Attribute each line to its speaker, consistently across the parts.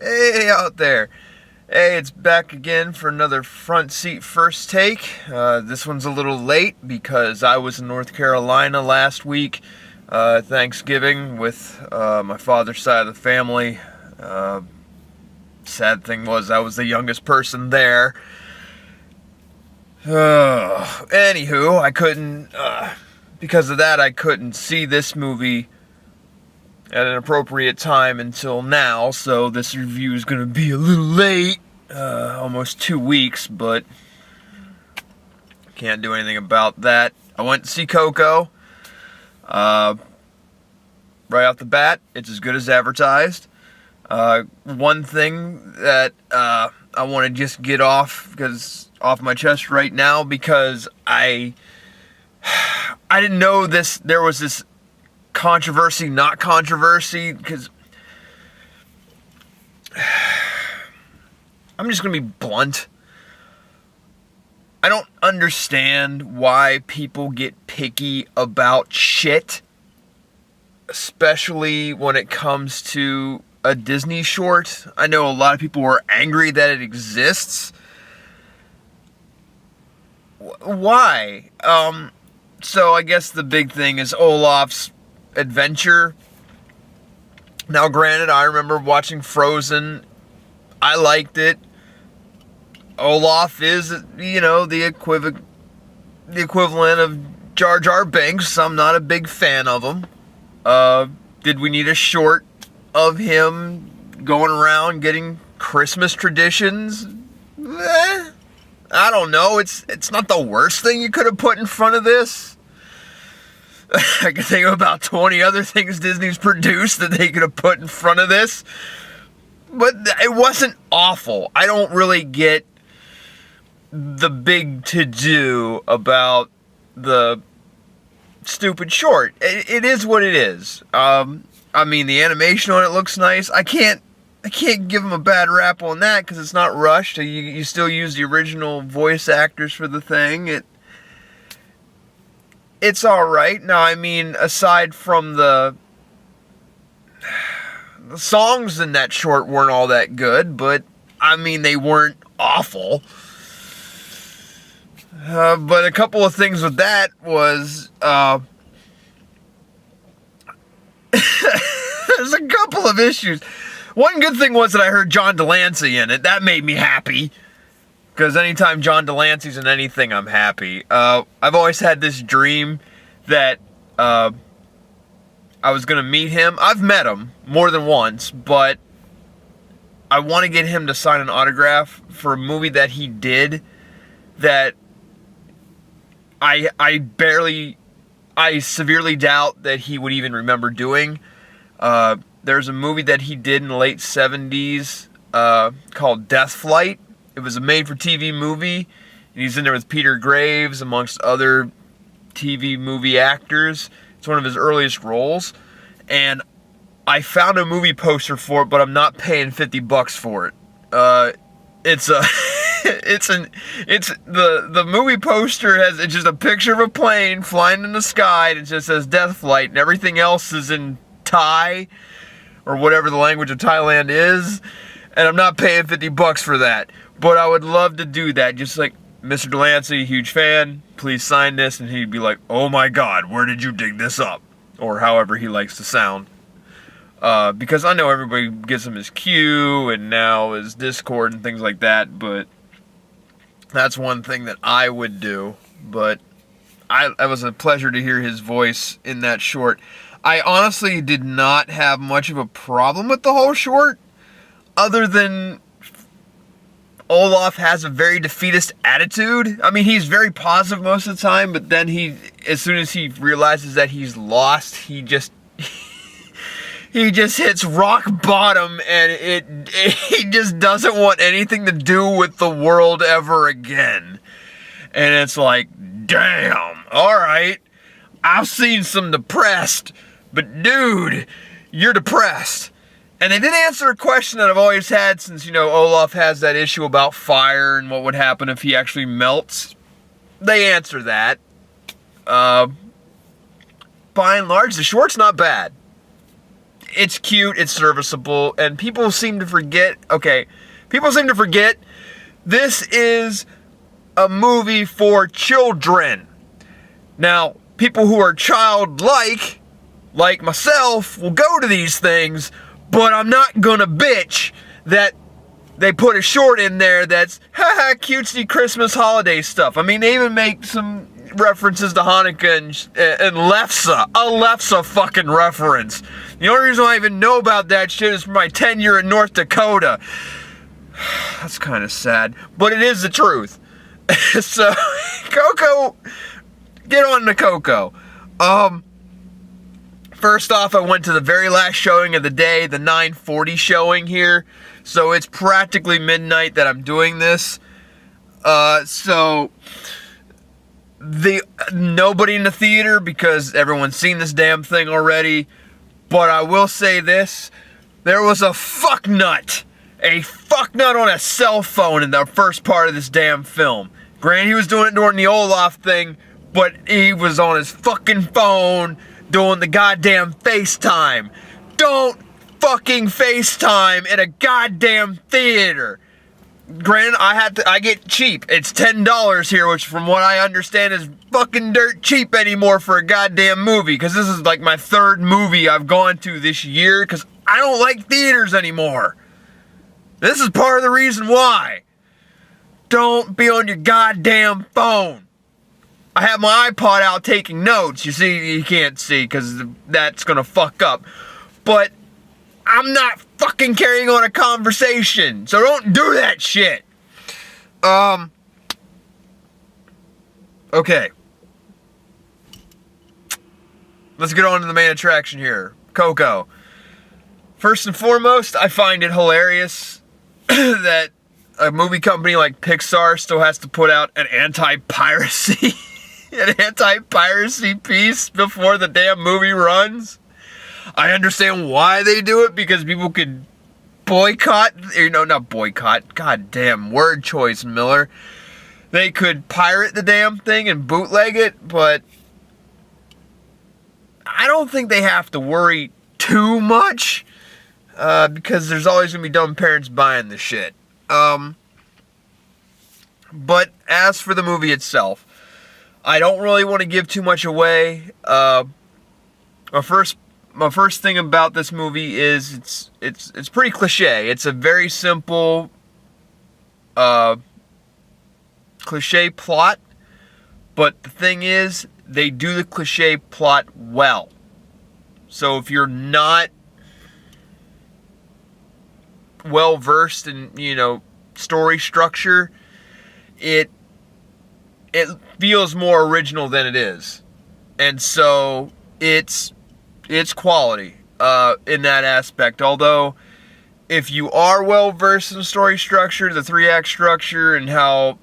Speaker 1: Hey out there. Hey, it's back again for another front seat first take. This one's a little late because I was in North Carolina last week, Thanksgiving, with my father's side of the family. Sad thing was I was the youngest person there. Anywho, I couldn't, because of that, I couldn't see this movie at an appropriate time until now, so this review is going to be a little late, almost 2 weeks, but can't do anything about that. I went to see Coco. Right off the bat, it's as good as advertised. One thing that I want to just get off my chest right now, because I didn't know there was this controversy, not controversy, because I'm just going to be blunt. I don't understand why people get picky about shit, especially when it comes to a Disney short. I know a lot of people were angry that it exists. Why? So I guess the big thing is Olaf's adventure. Now granted, I remember watching Frozen. I liked it. Olaf is, the equivalent of Jar Jar Binks. I'm not a big fan of him. Did we need a short of him going around getting Christmas traditions? I don't know. It's not the worst thing you could have put in front of this. I can think of about 20 other things Disney's produced that they could have put in front of this. But it wasn't awful. I don't really get the big to-do about the stupid short. It is what it is. The animation on it looks nice. I can't give them a bad rap on that because it's not rushed. You still use the original voice actors for the thing. It's alright. Now, aside from the songs in that short weren't all that good, but, they weren't awful. But a couple of things with that was, there's a couple of issues. One good thing was that I heard John Delancey in it. That made me happy. Because anytime John Delancey's in anything, I'm happy. I've always had this dream that I was going to meet him. I've met him more than once, but I want to get him to sign an autograph for a movie that he did that I severely doubt that he would even remember doing. There's a movie that he did in the late 70s called Death Flight. It was a made-for-TV movie. He's in there with Peter Graves, amongst other TV movie actors. It's one of his earliest roles. And I found a movie poster for it, but I'm not paying $50 for it. The movie poster it's just a picture of a plane flying in the sky, and it just says Death Flight, and everything else is in Thai, or whatever the language of Thailand is, and I'm not paying $50 for that. But I would love to do that, just like, Mr. Delancey, huge fan, please sign this, and he'd be like, oh my god, where did you dig this up? Or however he likes to sound. Because I know everybody gives him his Q, and now his Discord and things like that, but that's one thing that I would do. But it was a pleasure to hear his voice in that short. I honestly did not have much of a problem with the whole short, other than Olaf has a very defeatist attitude. He's very positive most of the time, but then as soon as he realizes that he's lost, he just hits rock bottom, and he just doesn't want anything to do with the world ever again. And it's like, damn, alright, I've seen some depressed, but dude, you're depressed. And they did answer a question that I've always had, since, Olaf has that issue about fire and what would happen if he actually melts. They answer that. By and large, the short's not bad. it's cute, it's serviceable, and people seem to forget, this is a movie for children. Now, people who are childlike, like myself, will go to these things, but I'm not gonna bitch that they put a short in there that's, haha, cutesy Christmas holiday stuff. I mean, they even make some references to Hanukkah and Lefse. A Lefse fucking reference. The only reason I even know about that shit is from my tenure in North Dakota. That's kind of sad, but it is the truth. So, Coco, get on to Coco. First off, I went to the very last showing of the day, the 9:40 showing here. So it's practically midnight that I'm doing this. Nobody in the theater because everyone's seen this damn thing already. But I will say this, there was a fucknut on a cell phone in the first part of this damn film. Granted, he was doing it during the Olaf thing, but he was on his fucking phone doing the goddamn FaceTime. Don't fucking FaceTime in a goddamn theater. Granted, I get cheap. It's $10 here, which from what I understand is fucking dirt cheap anymore for a goddamn movie. Because this is like my third movie I've gone to this year. Because I don't like theaters anymore. This is part of the reason why. Don't be on your goddamn phone. I have my iPod out taking notes. You see, you can't see because that's going to fuck up. But I'm not fucking carrying on a conversation. So don't do that shit. Okay. Let's get on to the main attraction here. Coco. First and foremost, I find it hilarious that a movie company like Pixar still has to put out an anti-piracy piece before the damn movie runs. I understand why they do it, because people could boycott, not boycott, goddamn word choice, Miller. They could pirate the damn thing and bootleg it, but I don't think they have to worry too much, because there's always going to be dumb parents buying the shit. But as for the movie itself, I don't really want to give too much away. My first thing about this movie is it's pretty cliche. It's a very simple cliche plot, but the thing is, they do the cliche plot well. So if you're not well versed in, story structure, it feels more original than it is. And so it's quality in that aspect. Although, if you are well versed in story structure, the 3-act structure, and how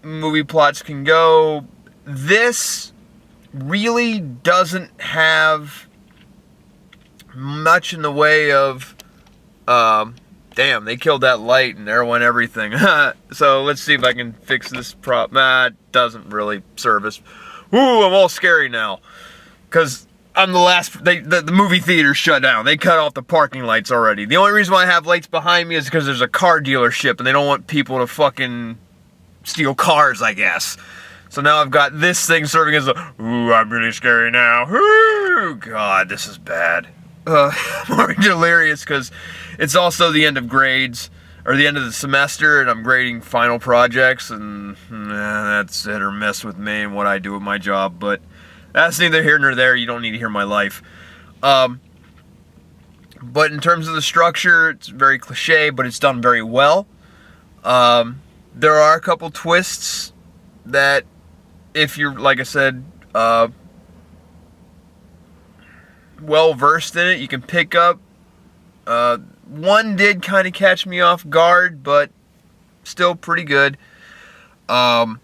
Speaker 1: movie plots can go, this really doesn't have much in the way of damn, they killed that light and there went everything. So let's see if I can fix this prop. It doesn't really service. Ooh, I'm all scary now. Because I'm the last, the movie theater shut down. They cut off the parking lights already. The only reason why I have lights behind me is because there's a car dealership and they don't want people to fucking steal cars, I guess. So now I've got this thing serving as a, ooh, I'm really scary now. Ooh, God, this is bad. I'm already delirious because it's also the end of grades, or the end of the semester, and I'm grading final projects, and that's hit or miss with me and what I do with my job, but that's neither here nor there. You don't need to hear my life. But in terms of the structure, it's very cliche, but it's done very well. There are a couple twists that, if you're, like I said, well versed in it, you can pick up. One did kind of catch me off guard, but still pretty good. A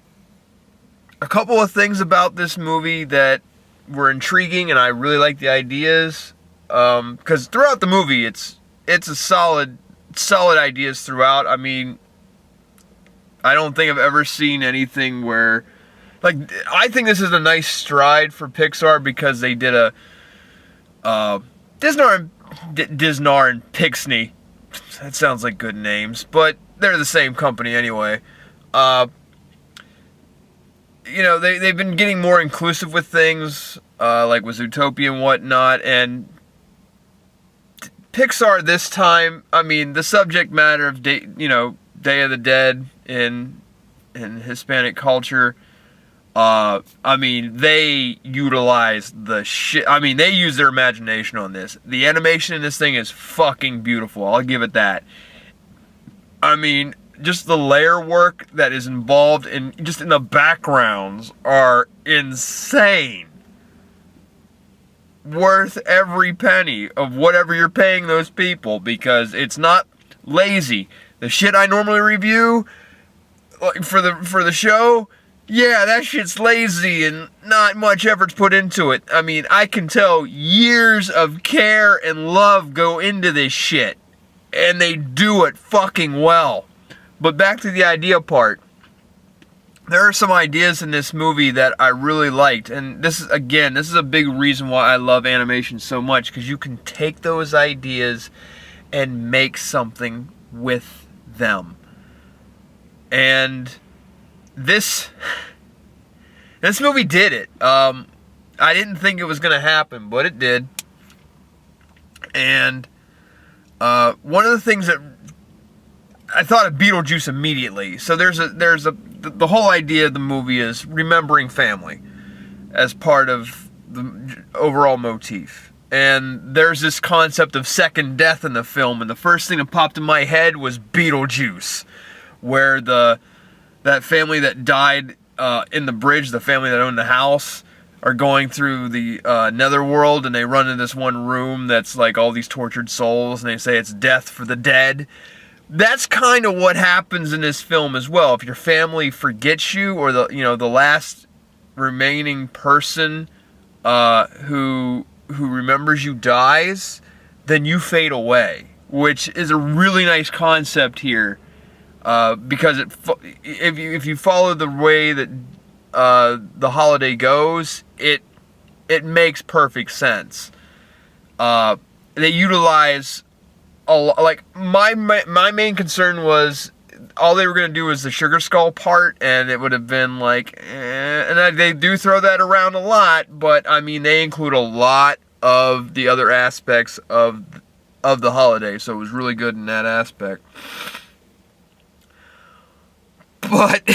Speaker 1: couple of things about this movie that were intriguing, and I really like the ideas. Because throughout the movie, it's a solid ideas throughout. I mean, I don't think I've ever seen anything where, like, I think this is a nice stride for Pixar because they did a Disnar and Pixney. That sounds like good names, but they're the same company anyway. They've been getting more inclusive with things, like with Zootopia and whatnot, and Pixar this time, the subject matter of Day of the Dead in Hispanic culture, they utilize the shit. They use their imagination on this. The animation in this thing is fucking beautiful. I'll give it that. Just the layer work that is involved in the backgrounds are insane. Worth every penny of whatever you're paying those people, because it's not lazy. The shit I normally review for the show, yeah, that shit's lazy and not much effort's put into it. I can tell years of care and love go into this shit, and they do it fucking well. But back to the idea part. There are some ideas in this movie that I really liked, and this is a big reason why I love animation so much, because you can take those ideas and make something with them. And this movie did it. I didn't think it was going to happen, but it did. And one of the things that I thought of Beetlejuice immediately. So the whole idea of the movie is remembering family as part of the overall motif. And there's this concept of second death in the film, and the first thing that popped in my head was Beetlejuice, where that family that died in the bridge, the family that owned the house, are going through the netherworld, and they run into this one room that's like all these tortured souls, and they say it's death for the dead. That's kind of what happens in this film as well. If your family forgets you, or the last remaining person who remembers you dies, then you fade away, which is a really nice concept here, because if you follow the way that the holiday goes, it makes perfect sense. They utilize like my main concern was all they were going to do was the sugar skull part, and it would have been like, and they do throw that around a lot, but they include a lot of the other aspects of the holiday, so it was really good in that aspect. But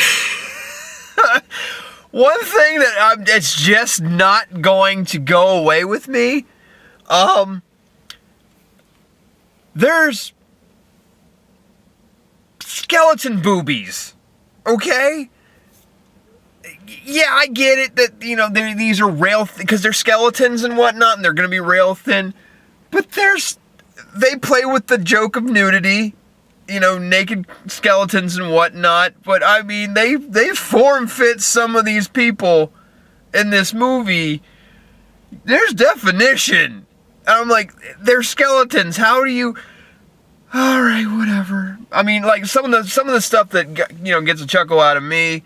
Speaker 1: one thing that it's just not going to go away with me, there's skeleton boobies, okay? Yeah, I get it that, these are rail because they're skeletons and whatnot, and they're going to be rail thin, but they play with the joke of nudity, naked skeletons and whatnot, but they form fit some of these people in this movie. There's definition. I'm like, they're skeletons. How do you? All right, whatever. Like some of the stuff that gets a chuckle out of me,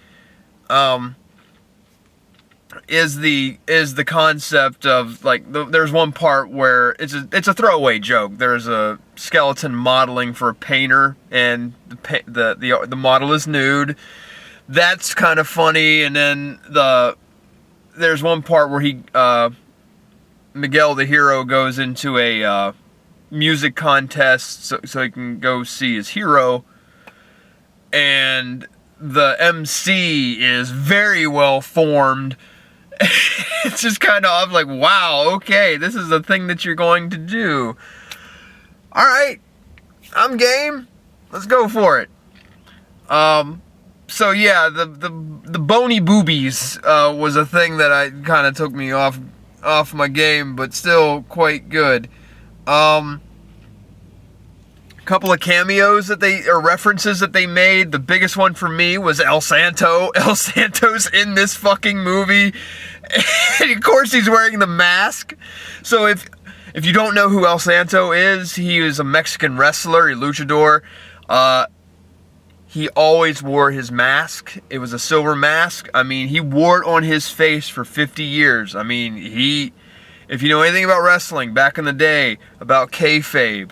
Speaker 1: is the concept of like there's one part where it's a throwaway joke. There's a skeleton modeling for a painter, and the model is nude. That's kind of funny. And then there's one part where Miguel the hero goes into a music contest so he can go see his hero, and the MC is very well formed. It's just kind of, I'm like, wow, okay, this is the thing that you're going to do. Alright, I'm game. Let's go for it. So yeah, the bony boobies was a thing that I kind of took me off my game, but still quite good. Couple of cameos or references that they made. The biggest one for me was El Santo. El Santo's in this fucking movie, and of course he's wearing the mask. So if you don't know who El Santo is, he is a Mexican wrestler, a luchador. He always wore his mask. It was a silver mask. He wore it on his face for 50 years. If you know anything about wrestling back in the day, about kayfabe,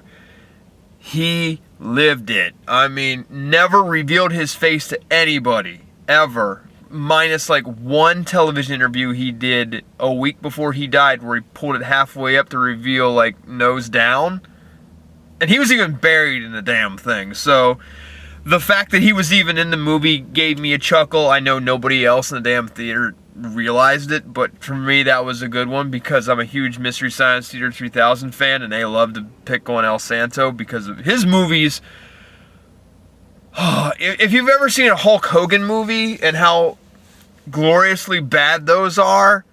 Speaker 1: he lived it. I mean, never revealed his face to anybody, ever. Minus like one television interview he did a week before he died where he pulled it halfway up to reveal like nose down. And he was even buried in the damn thing. So the fact that he was even in the movie gave me a chuckle. I know nobody else in the damn theater realized it, but for me that was a good one because I'm a huge Mystery Science Theater 3000 fan and they love to pick on El Santo because of his movies. If you've ever seen a Hulk Hogan movie and how gloriously bad those are,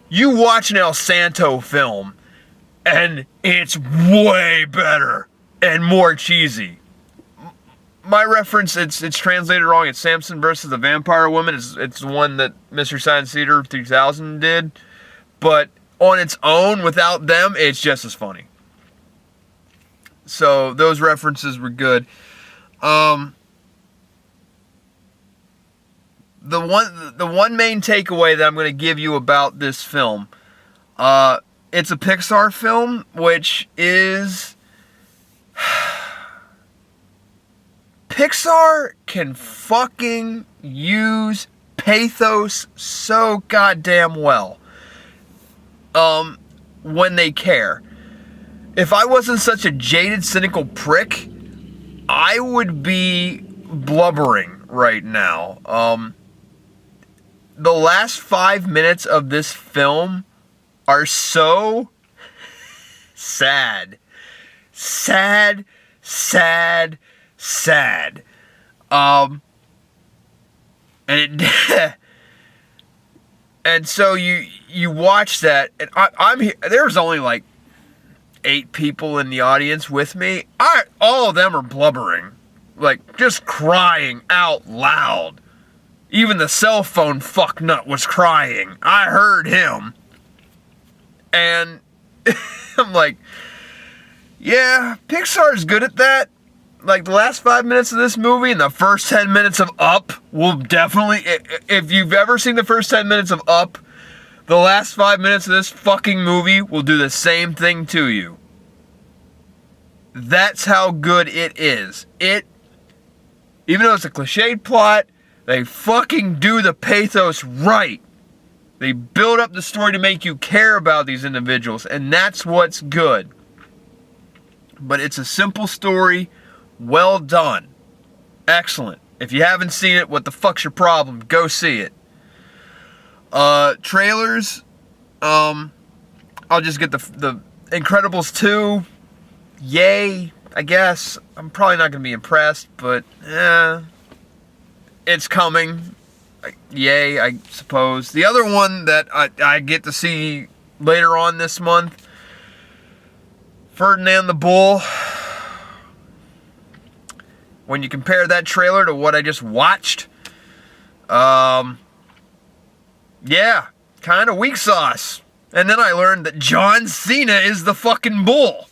Speaker 1: you watch an El Santo film and it's way better and more cheesy. My reference, it's translated wrong. It's Samson versus the Vampire Woman. It's the one that Mystery Science Theater 3000 did. But on its own, without them, it's just as funny. So those references were good. The one main takeaway that I'm going to give you about this film, it's a Pixar film, which is... Pixar can fucking use pathos so goddamn well. When they care. If I wasn't such a jaded, cynical prick, I would be blubbering right now. The last 5 minutes of this film are so sad. Sad. And it and so you watch that, and I'm here. There's only like 8 people in the audience with me. All of them are blubbering, like just crying out loud. Even the cell phone fucknut was crying. I heard him, and I'm like, yeah, Pixar's good at that. Like, the last 5 minutes of this movie and the first 10 minutes of Up will definitely... If you've ever seen the first 10 minutes of Up, the last 5 minutes of this fucking movie will do the same thing to you. That's how good it is. Even though it's a cliched plot, they fucking do the pathos right. They build up the story to make you care about these individuals, and that's what's good. But it's a simple story... Well done. Excellent. If you haven't seen it, what the fuck's your problem? Go see it. Trailers. I'll just get the Incredibles 2. Yay, I guess. I'm probably not going to be impressed, but it's coming. Yay, I suppose. The other one that I get to see later on this month, Ferdinand the Bull. When you compare that trailer to what I just watched, yeah, kind of weak sauce. And then I learned that John Cena is the fucking bull.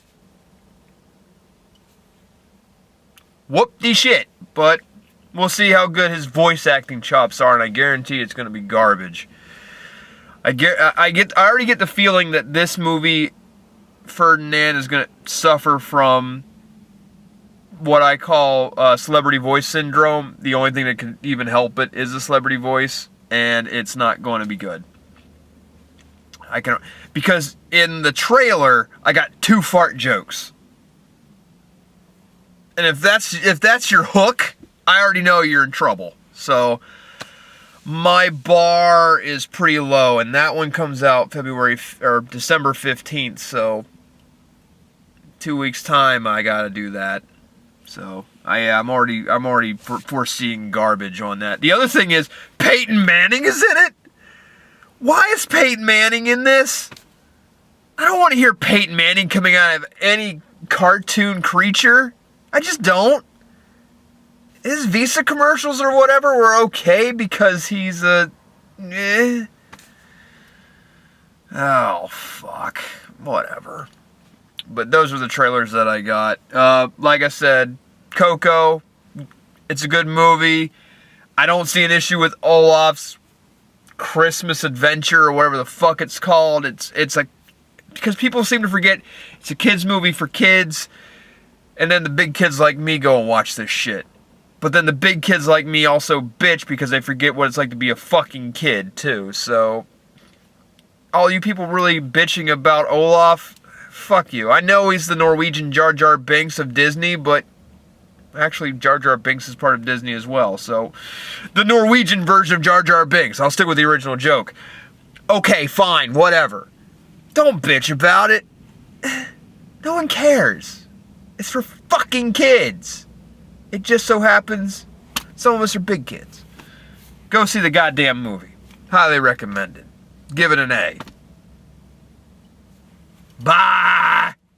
Speaker 1: Whoop-de-shit. But we'll see how good his voice acting chops are, and I guarantee it's going to be garbage. I already get the feeling that this movie, Ferdinand, is going to suffer from what I call celebrity voice syndrome. The only thing that can even help it is a celebrity voice, and it's not going to be good. Because in the trailer I got 2 fart jokes, and if that's your hook, I already know you're in trouble. So my bar is pretty low, and that one comes out December 15th. So 2 weeks time, I gotta do that. So I'm already foreseeing garbage on that. The other thing is Peyton Manning is in it. Why is Peyton Manning in this? I don't want to hear Peyton Manning coming out of any cartoon creature. I just don't. His Visa commercials or whatever were okay because he's a... Oh, fuck. Whatever. But those are the trailers that I got. Like I said, Coco, it's a good movie. I don't see an issue with Olaf's Christmas Adventure or whatever the fuck it's called. It's a because people seem to forget it's a kids movie for kids, and then the big kids like me go and watch this shit. But then the big kids like me also bitch because they forget what it's like to be a fucking kid too. So all you people really bitching about Olaf, fuck you. I know he's the Norwegian Jar Jar Binks of Disney, but actually Jar Jar Binks is part of Disney as well. So the Norwegian version of Jar Jar Binks. I'll stick with the original joke. Okay, fine, whatever. Don't bitch about it. No one cares. It's for fucking kids. It just so happens some of us are big kids. Go see the goddamn movie. Highly recommended. Give it an A. Bye!